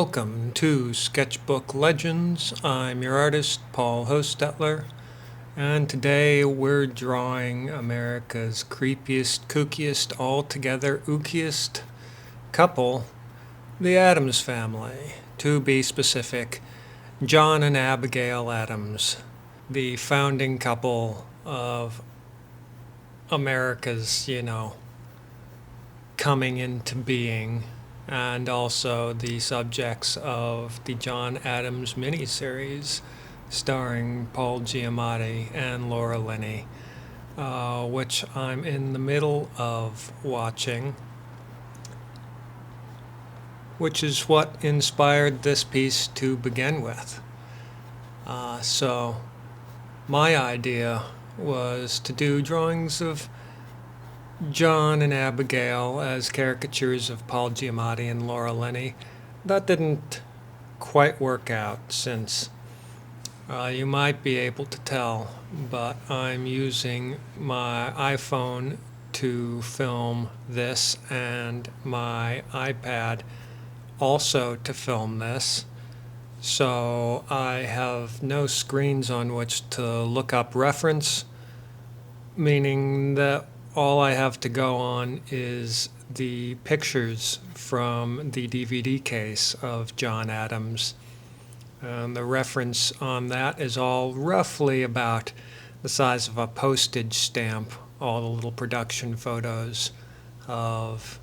Welcome to Sketchbook Legends. I'm your artist, Paul Hostetler, and today we're drawing America's creepiest, kookiest, altogether ookiest couple, the Addams family. To be specific, John and Abigail Addams, the founding couple of America's, coming into being, and also the subjects of the John Adams miniseries starring Paul Giamatti and Laura Linney, which I'm in the middle of watching, which is what inspired this piece to begin with. So my idea was to do drawings of John and Abigail as caricatures of Paul Giamatti and Laura Linney. That didn't quite work out, since you might be able to tell, but I'm using my iPhone to film this and my iPad also to film this. So I have no screens on which to look up reference, meaning that all I have to go on is the pictures from the DVD case of John Adams. The reference on that is all roughly about the size of a postage stamp, all the little production photos of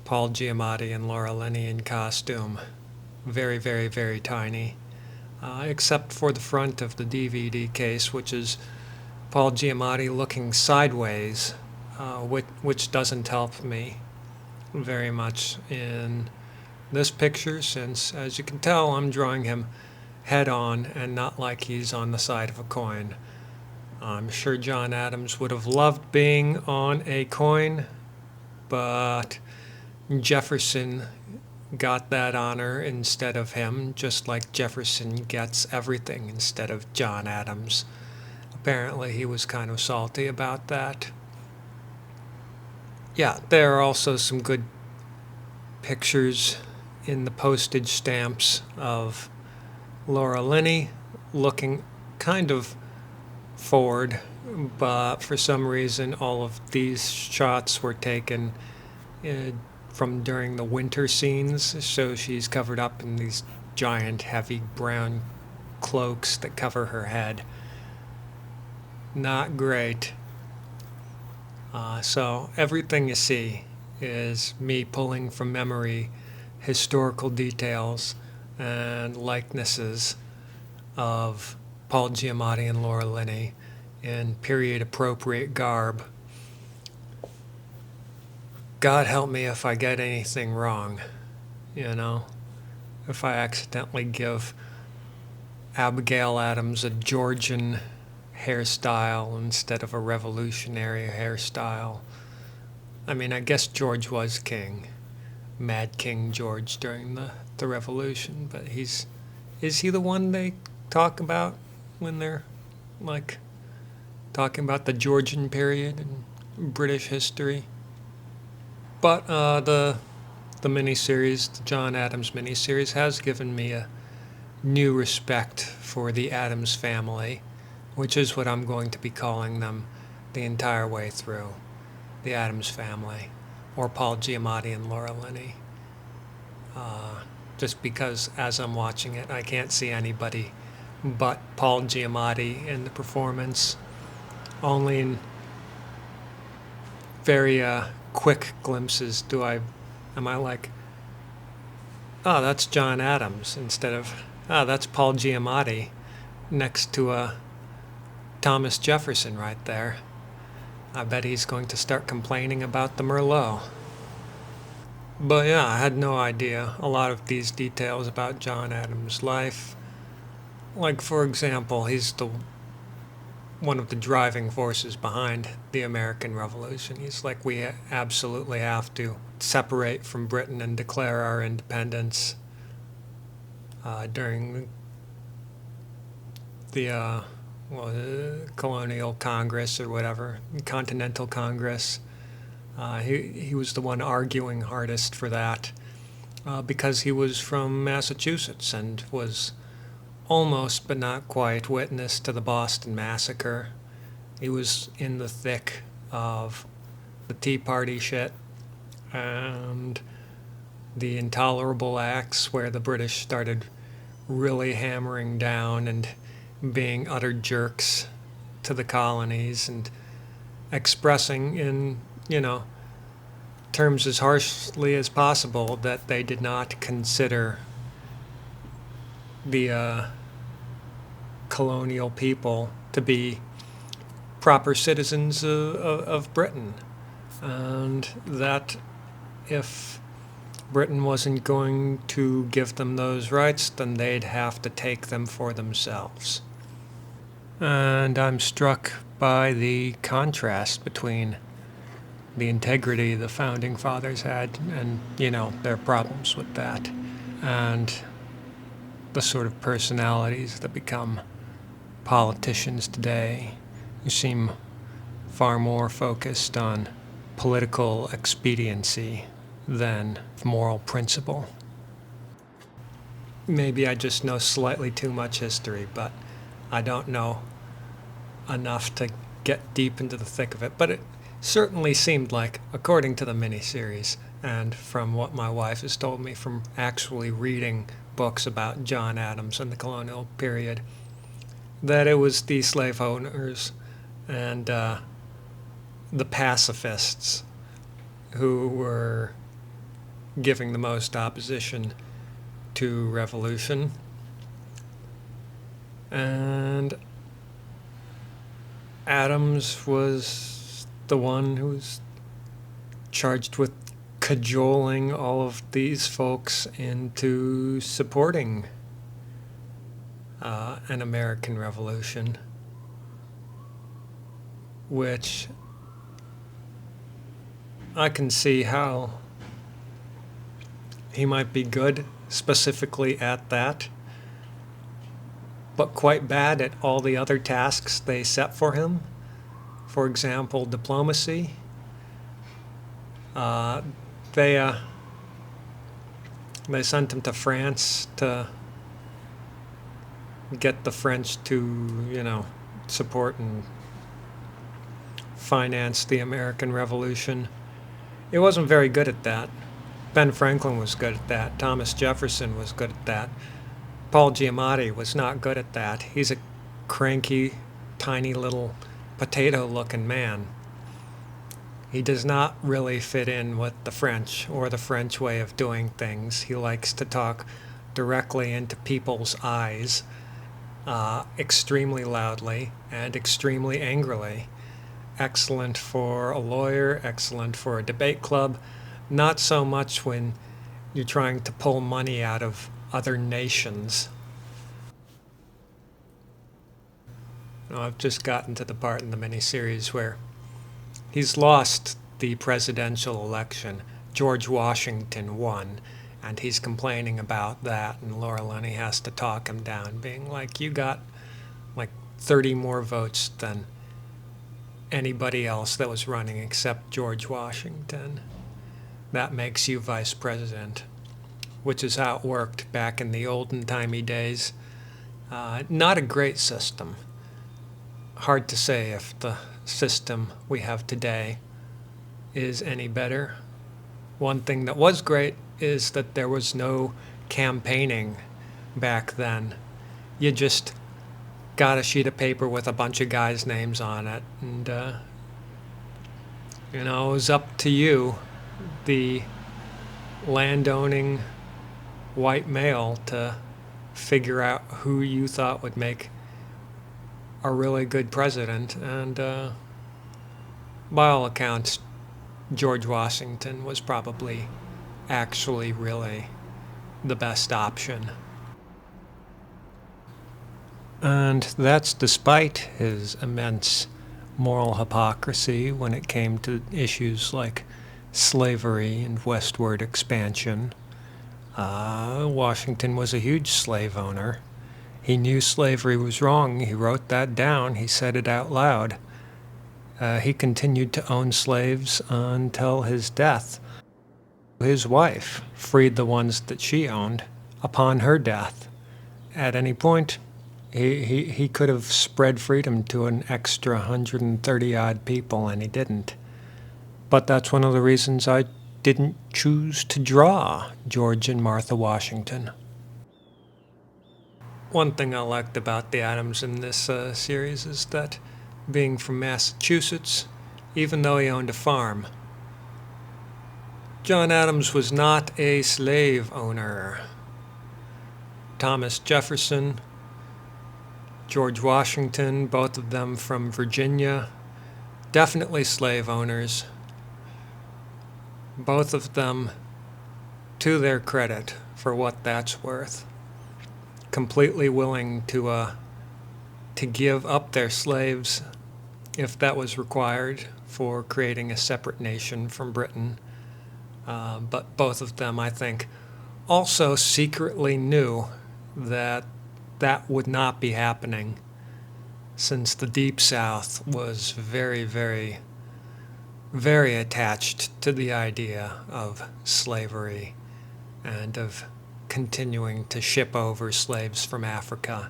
Paul Giamatti and Laura Linney in costume. Very, very, very tiny, except for the front of the DVD case, which is Paul Giamatti looking sideways, which doesn't help me very much in this picture, since, as you can tell, I'm drawing him head on and not like he's on the side of a coin. I'm sure John Adams would have loved being on a coin, but Jefferson got that honor instead of him, just like Jefferson gets everything instead of John Adams. Apparently he was kind of salty about that. Yeah, there are also some good pictures in the postage stamps of Laura Linney looking kind of forward, but for some reason all of these shots were taken from during the winter scenes, so she's covered up in these giant heavy brown cloaks that cover her head. Not great. So everything you see is me pulling from memory historical details and likenesses of Paul Giamatti and Laura Linney in period appropriate garb. God help me if I get anything wrong, if I accidentally give Abigail Adams a Georgian hairstyle instead of a revolutionary hairstyle. I mean, I guess George was king, Mad King George during the Revolution, but is he the one they talk about when they're talking about the Georgian period in British history? But the miniseries, the John Adams miniseries, has given me a new respect for the Adams family, which is what I'm going to be calling them the entire way through, the Addams family, or Paul Giamatti and Laura Linney. Just because as I'm watching it, I can't see anybody but Paul Giamatti in the performance. Only in very quick glimpses am I like, oh, that's John Adams, instead of, oh, that's Paul Giamatti next to Thomas Jefferson right there. I bet he's going to start complaining about the Merlot. But yeah, I had no idea a lot of these details about John Adams' life. Like, for example, he's one of the driving forces behind the American Revolution. He's like, we absolutely have to separate from Britain and declare our independence during the Colonial Congress or whatever, Continental Congress. He was the one arguing hardest for that. because he was from Massachusetts and was almost but not quite witness to the Boston Massacre. He was in the thick of the Tea Party shit and the intolerable acts where the British started really hammering down and being utter jerks to the colonies and expressing in, terms as harshly as possible that they did not consider the colonial people to be proper citizens of Britain, and that if Britain wasn't going to give them those rights, then they'd have to take them for themselves. And I'm struck by the contrast between the integrity the Founding Fathers had and, their problems with that, and the sort of personalities that become politicians today who seem far more focused on political expediency than moral principle. Maybe I just know slightly too much history, but I don't know enough to get deep into the thick of it. But it certainly seemed like, according to the miniseries, and from what my wife has told me from actually reading books about John Adams and the colonial period, that it was the slave owners and the pacifists who were giving the most opposition to revolution. And Adams was the one who was charged with cajoling all of these folks into supporting an American Revolution, which I can see how he might be good specifically at that, but quite bad at all the other tasks they set for him. For example, diplomacy. They sent him to France to get the French to, support and finance the American Revolution. He wasn't very good at that. Ben Franklin was good at that. Thomas Jefferson was good at that. Paul Giamatti was not good at that. He's a cranky, tiny little potato-looking man. He does not really fit in with the French or the French way of doing things. He likes to talk directly into people's eyes, extremely loudly and extremely angrily. Excellent for a lawyer, excellent for a debate club, not so much when you're trying to pull money out of other nations. I've just gotten to the part in the miniseries where he's lost the presidential election. George Washington won, and he's complaining about that, and Laura Linney has to talk him down, being like, you got like 30 more votes than anybody else that was running except George Washington. That makes you vice president, which is how it worked back in the olden-timey days. Not a great system. Hard to say if the system we have today is any better. One thing that was great is that there was no campaigning back then. You just got a sheet of paper with a bunch of guys' names on it, and it was up to you, the landowning white male, to figure out who you thought would make a really good president. And by all accounts, George Washington was probably actually really the best option. And that's despite his immense moral hypocrisy when it came to issues like slavery and westward expansion. Washington was a huge slave owner. He knew slavery was wrong. He wrote that down. He said it out loud. He continued to own slaves until his death. His wife freed the ones that she owned upon her death. At any point, he could have spread freedom to an extra 130 odd people, and he didn't. But that's one of the reasons I didn't choose to draw George and Martha Washington. One thing I liked about the Adams in this series is that, being from Massachusetts, even though he owned a farm, John Adams was not a slave owner. Thomas Jefferson, George Washington, both of them from Virginia, definitely slave owners. Both of them, to their credit, for what that's worth, completely willing to give up their slaves if that was required for creating a separate nation from Britain. But both of them, I think, also secretly knew that that would not be happening, since the Deep South was very, very, very attached to the idea of slavery and of continuing to ship over slaves from Africa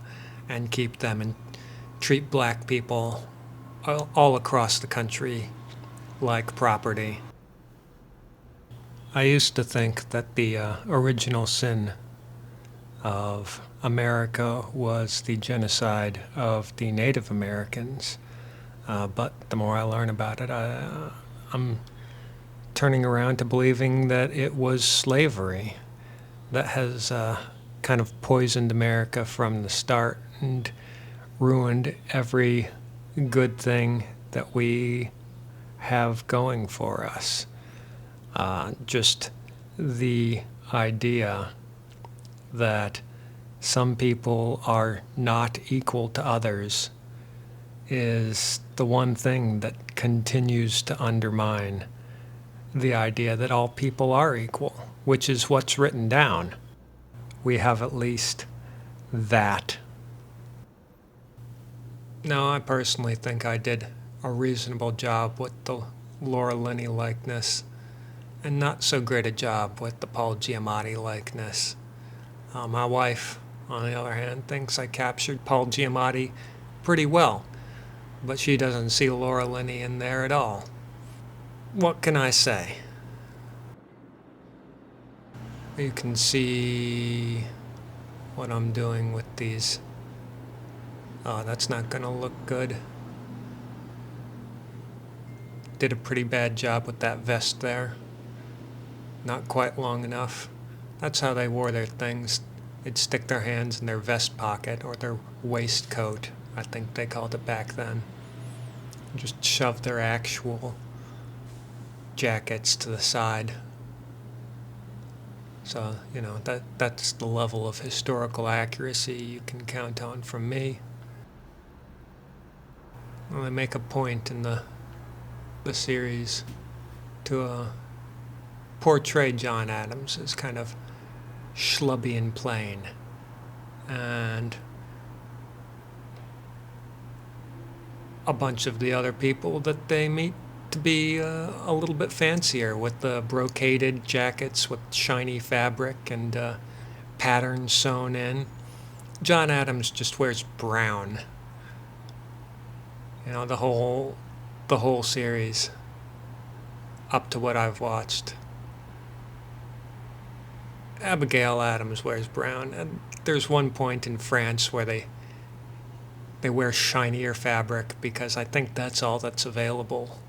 and keep them and treat black people all across the country like property. I used to think that the original sin of America was the genocide of the Native Americans, but the more I learn about it, I'm turning around to believing that it was slavery that has kind of poisoned America from the start and ruined every good thing that we have going for us. Just the idea that some people are not equal to others is the one thing that continues to undermine the idea that all people are equal, which is what's written down. We have at least that. Now, I personally think I did a reasonable job with the Laura Linney likeness, and not so great a job with the Paul Giamatti likeness. My wife, on the other hand, thinks I captured Paul Giamatti pretty well, but she doesn't see Laura Linney in there at all. What can I say? You can see what I'm doing with these. Oh, that's not gonna look good. Did a pretty bad job with that vest there. Not quite long enough. That's how they wore their things. They'd stick their hands in their vest pocket or their waistcoat, I think they called it back then. Just shove their actual jackets to the side. So, that's the level of historical accuracy you can count on from me. Well, they make a point in the series to portray John Adams as kind of schlubby and plain, and a bunch of the other people that they meet to be a little bit fancier, with the brocaded jackets with shiny fabric and patterns sewn in. John Adams just wears brown. The whole series, up to what I've watched. Abigail Adams wears brown, and there's one point in France where they wear shinier fabric because I think that's all that's available.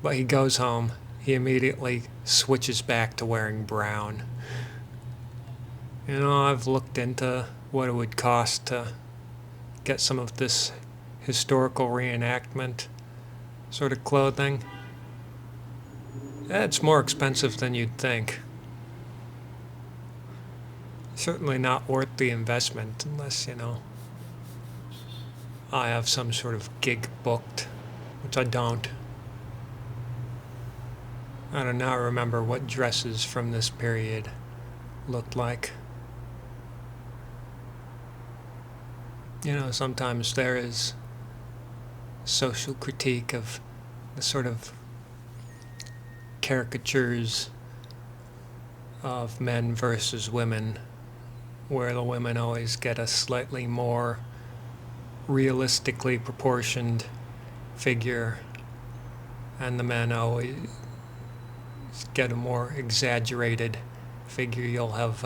But he goes home, he immediately switches back to wearing brown. I've looked into what it would cost to get some of this historical reenactment sort of clothing. It's more expensive than you'd think. Certainly not worth the investment unless, I have some sort of gig booked, which I don't. I do not remember what dresses from this period looked like. Sometimes there is social critique of the sort of caricatures of men versus women, where the women always get a slightly more realistically proportioned figure, and the men always get a more exaggerated figure. You'll have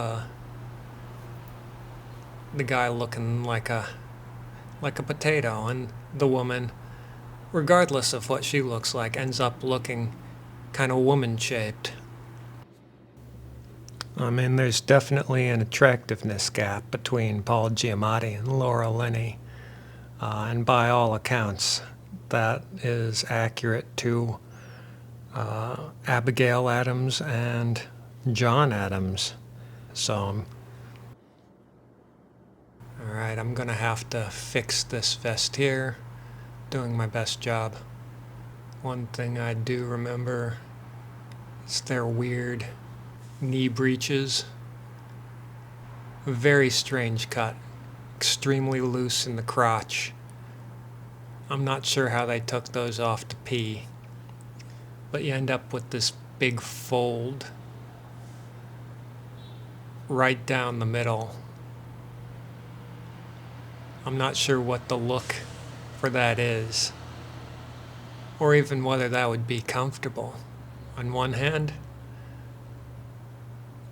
the guy looking like a potato, and the woman, regardless of what she looks like, ends up looking kind of woman-shaped. I mean, there's definitely an attractiveness gap between Paul Giamatti and Laura Linney, and by all accounts, that is accurate to Abigail Adams and John Adams. So, alright, I'm gonna have to fix this vest here. Doing my best job. One thing I do remember is their weird knee breeches. Very strange cut. Extremely loose in the crotch. I'm not sure how they took those off to pee. But you end up with this big fold right down the middle. I'm not sure what the look for that is, or even whether that would be comfortable. On one hand,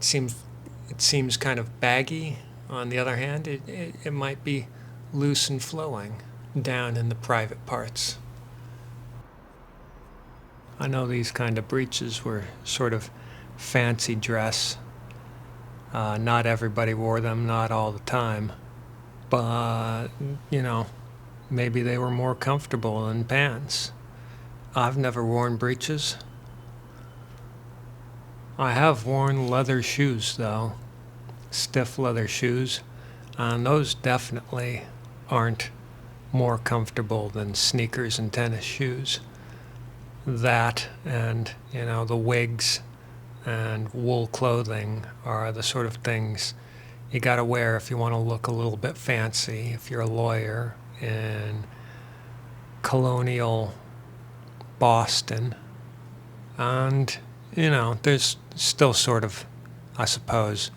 it seems kind of baggy. On the other hand, it might be loose and flowing down in the private parts. I know these kind of breeches were sort of fancy dress. Not everybody wore them, not all the time. But, maybe they were more comfortable than pants. I've never worn breeches. I have worn leather shoes, though. Stiff leather shoes. And those definitely aren't more comfortable than sneakers and tennis shoes. That and, the wigs and wool clothing are the sort of things you gotta wear if you want to look a little bit fancy, if you're a lawyer in colonial Boston. And, there's still sort of, I suppose,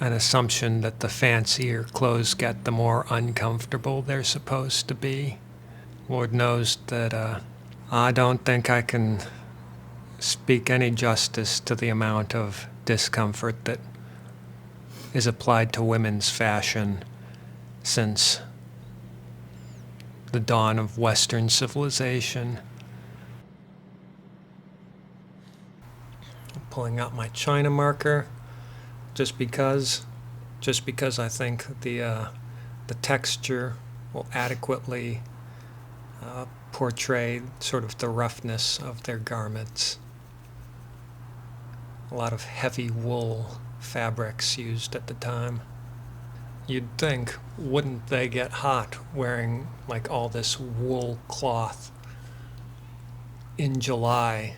an assumption that the fancier clothes get, the more uncomfortable they're supposed to be. Lord knows that I don't think I can speak any justice to the amount of discomfort that is applied to women's fashion since the dawn of Western civilization. I'm pulling out my China marker just because I think the texture will adequately portray sort of the roughness of their garments. A lot of heavy wool fabrics used at the time. You'd think, wouldn't they get hot wearing like all this wool cloth in July?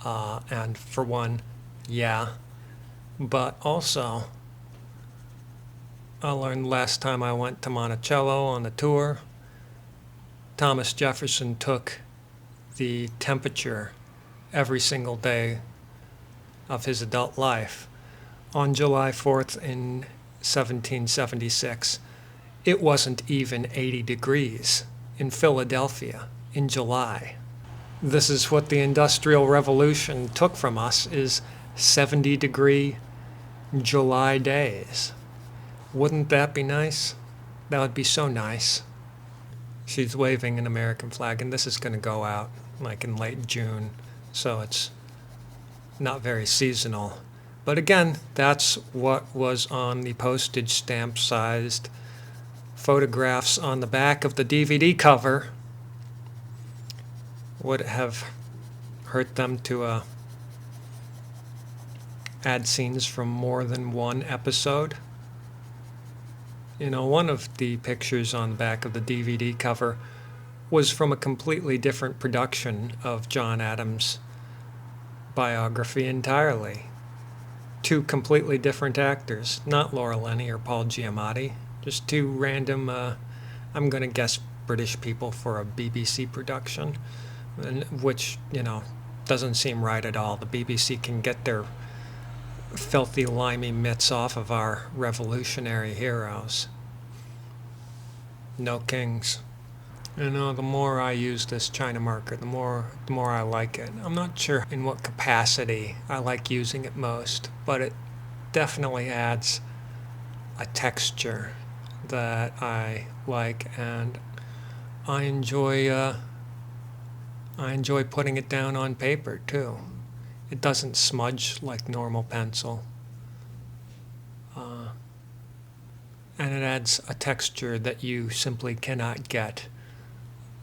And for one, yeah. But also, I learned last time I went to Monticello on the tour, Thomas Jefferson took the temperature every single day of his adult life. On July 4th in 1776, it wasn't even 80 degrees in Philadelphia in July. This is what the Industrial Revolution took from us, is 70-degree July days. Wouldn't that be nice? That would be so nice. She's waving an American flag, and this is going to go out like in late June, so it's not very seasonal. But again, that's what was on the postage stamp-sized photographs on the back of the DVD cover. Would it have hurt them to add scenes from more than one episode? One of the pictures on the back of the DVD cover was from a completely different production of John Adams' biography entirely. Two completely different actors, not Laura Linney or Paul Giamatti, just two random, I'm going to guess British people for a BBC production, which, doesn't seem right at all. The BBC can get their filthy, limey mitts off of our revolutionary heroes. No kings. You know, the more I use this China marker, the more I like it. I'm not sure in what capacity I like using it most, but it definitely adds a texture that I like, and I enjoy putting it down on paper too. It doesn't smudge like normal pencil. And it adds a texture that you simply cannot get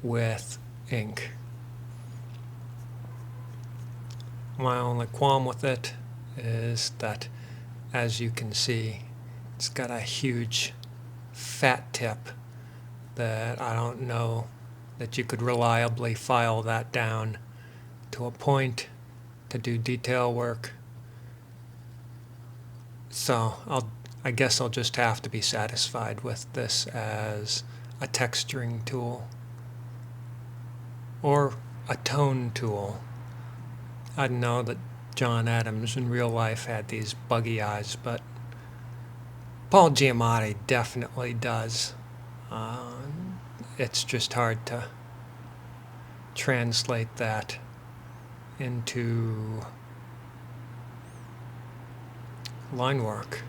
with ink. My only qualm with it is that, as you can see, it's got a huge fat tip that I don't know that you could reliably file that down to a point to do detail work. So I guess I'll just have to be satisfied with this as a texturing tool or a tone tool. I know that John Adams in real life had these buggy eyes, but Paul Giamatti definitely does. It's just hard to translate that into line work.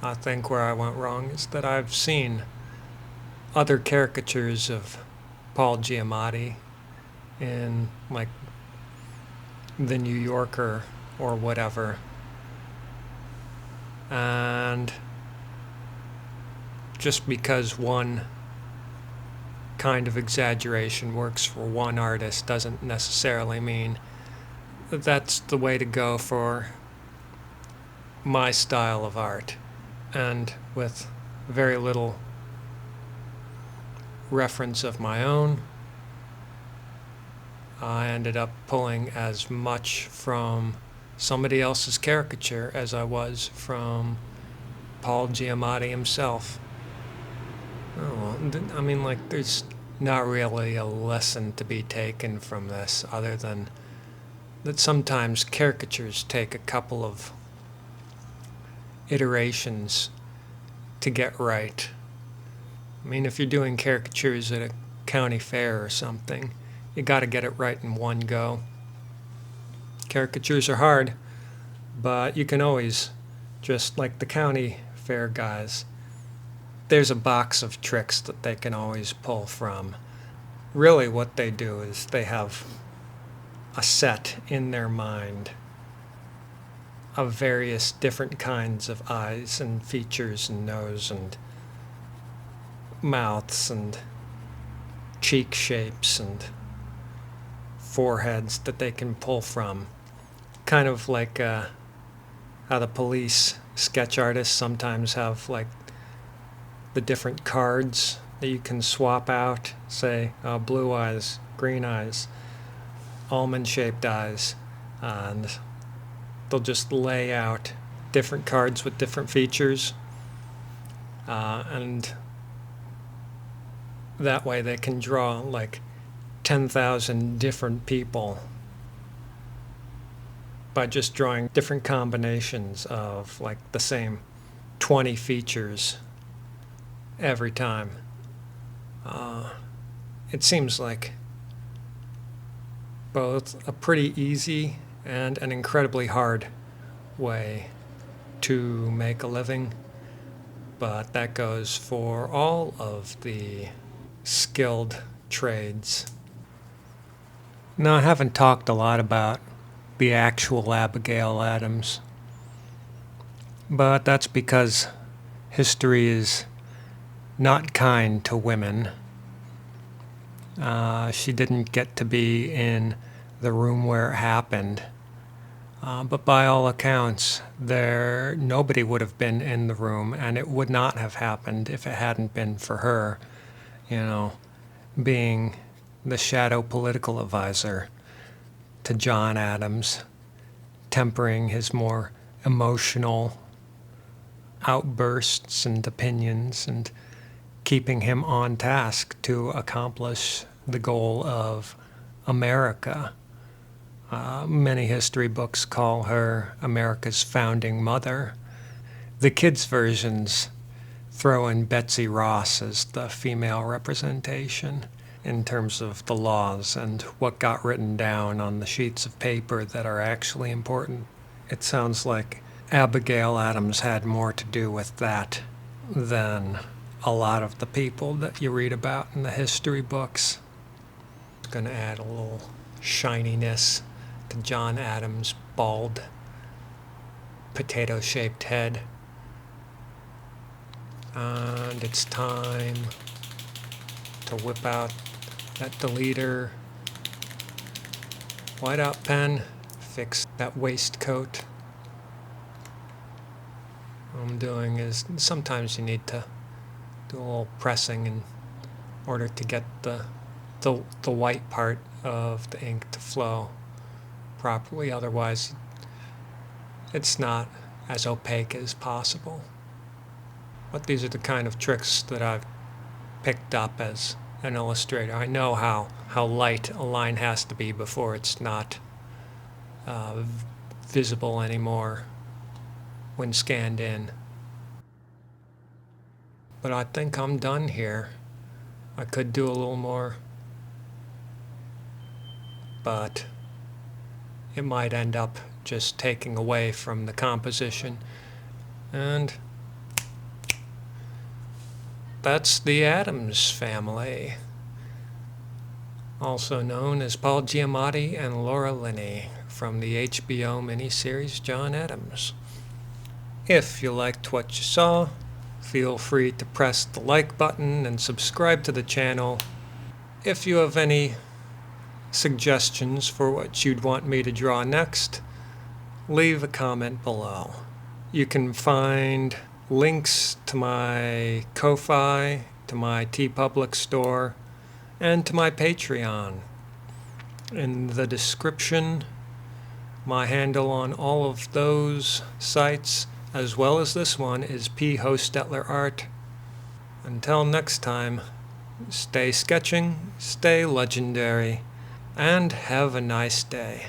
I think where I went wrong is that I've seen other caricatures of Paul Giamatti in like the New Yorker or whatever, and just because one kind of exaggeration works for one artist doesn't necessarily mean that that's the way to go for my style of art. And with very little reference of my own, I ended up pulling as much from somebody else's caricature as I was from Paul Giamatti himself. I mean, like, there's not really a lesson to be taken from this other than that sometimes caricatures take a couple of iterations to get right. I mean, if you're doing caricatures at a county fair or something, you got to get it right in one go. Caricatures are hard, but you can always, just like the county fair guys, there's a box of tricks that they can always pull from. Really what they do is they have a set in their mind of various different kinds of eyes and features and nose and mouths and cheek shapes and foreheads that they can pull from. Kind of like how the police sketch artists sometimes have like the different cards that you can swap out, say blue eyes, green eyes, almond-shaped eyes, and they'll just lay out different cards with different features, and that way they can draw like 10,000 different people by just drawing different combinations of like the same 20 features every time. It seems like both a pretty easy and an incredibly hard way to make a living, but that goes for all of the skilled trades. Now, I haven't talked a lot about the actual Abigail Adams, but that's because history is not kind to women. She didn't get to be in the room where it happened, but by all accounts, nobody would have been in the room, and it would not have happened if it hadn't been for her, being the shadow political advisor to John Adams, tempering his more emotional outbursts and opinions and keeping him on task to accomplish the goal of America. Many history books call her America's founding mother. The kids' versions throw in Betsy Ross as the female representation in terms of the laws and what got written down on the sheets of paper that are actually important. It sounds like Abigail Adams had more to do with that than a lot of the people that you read about in the history books. It's going to add a little shininess to John Adams' bald, potato-shaped head. And it's time to whip out that deleter, whiteout pen, fix that waistcoat. What I'm doing is sometimes you need to do a little pressing in order to get the white part of the ink to flow properly. Otherwise, it's not as opaque as possible. But these are the kind of tricks that I've picked up as an illustrator. I know how light a line has to be before it's not visible anymore when scanned in. But I think I'm done here. I could do a little more, but it might end up just taking away from the composition. And that's the Adams family, also known as Paul Giamatti and Laura Linney from the HBO miniseries John Adams. If you liked what you saw, feel free to press the like button and subscribe to the channel. If you have any suggestions for what you'd want me to draw next, leave a comment below. You can find links to my Ko-Fi, to my TeePublic store, and to my Patreon in the description. My handle on all of those sites, as well as this one, is P. Hostetler Art. Until next time, stay sketching, stay legendary, and have a nice day.